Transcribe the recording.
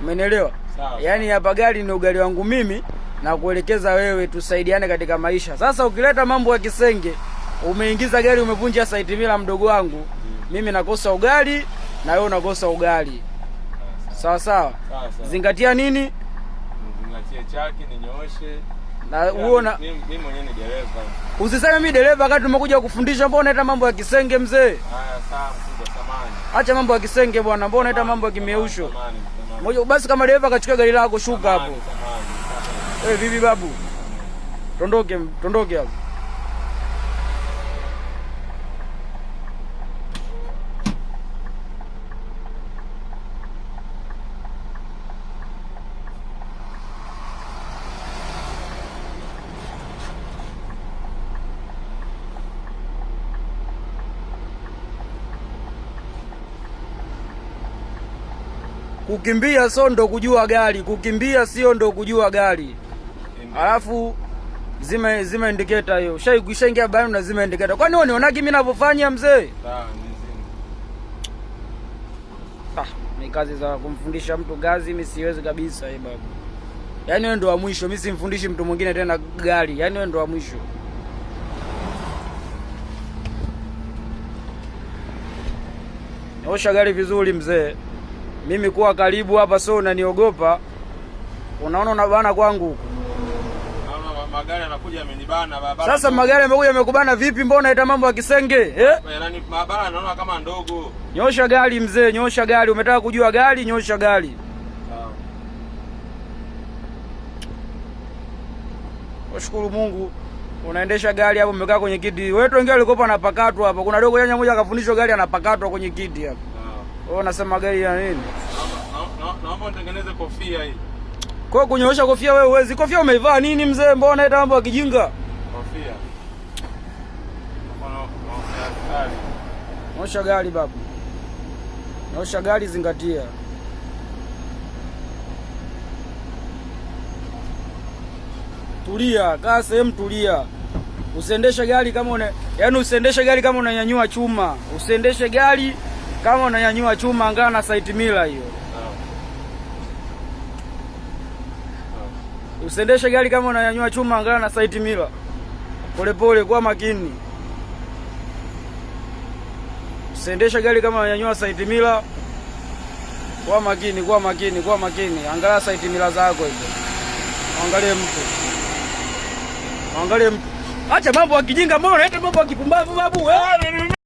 Umenielewa? Yaani hapa gari ni ugali wangu mimi na kuelekeza wewe, tusaidiane katika maisha. Sasa ukileta mambo ya kisenge, umeingiza gari umevunja site mila, mdogo wangu, mimi nakosa ugali na wewe unakosa ugali. Sawa sawa. Zingatia nini? Zingatia chaki ninyooshe. Na uona mimi mwenyewe ni dereva. Usiseme mimi dereva wakati tumekuja kufundisha, mbona unaita mambo ya kisenge mzee? Haya sawa, mkubwa samani. Acha mambo ya kisenge bwana, mbona unaita mambo ya kimeusho? Moja basi, kama dereva kachukua gari lako, shuka hapo. Vipi babu? Tondoke hapo. Kukimbia sio ndo kujua gari, kukimbia sio ndo kujua gari. Alafu zima indicator hiyo. Ushaingia bani na zima indicator. Kwani wewe unionagi mimi ninavyofanya mzee? Sawa, ni kazi za kumfundisha mtu gazi mimi siwezi kabisa babu. Yaani wewe ndo wa mwisho, mimi simfundishi mtu mwingine tena gari. Yaani wewe ndo wa mwisho. Osha gari vizuri mzee. Mimi kuwa karibu hapa sio unaniogopa. Unaona unabana kwangu huko. Naona magari yanakuja yamenibana baba. Sasa magari yamekuja yamekubana vipi? Mbona unaita mambo ya kisenge? Yaani mabara naona kama ndogo. Nyosha gari mzee, nyosha gari. Umetaka kujua gari, nyosha gari. Sawa. Washukuru Mungu. Unaendesha gari hapo umekaa kwenye kiti. Wewe wengine walikopa anapakatwa hapa. Kuna dogo yanya moja akafundishwa gari anapakatwa kwenye kiti hapa. Wewe unasema gari ya nini? Naomba nitengeneze kofia hii. Kwa kunyoosha kofia wewe huwezi. Kofia umeivaa nini mzee? Mbona unaita mambo ya kijinga? Kofia. Nyosha gari babu. Nyosha gari, zingatia. Tulia, kaa sehemu tulia. Usiendeshe gari kama usiendeshe gari kama unanyanyua chuma. Usiendeshe gari kama unanyanyua chuma, angana na site mila hiyo. Usiendeshe gari kama unanyanyua chuma, angana na site mila. Pole kwa makini. Usiendeshe gari kama unanyanyua site mila. Kwa makini. Angalia site mila zako hizo. Angalie mtu. Acha mambo ya kijinga, mbona unaita mambo ya kipumbavu babu?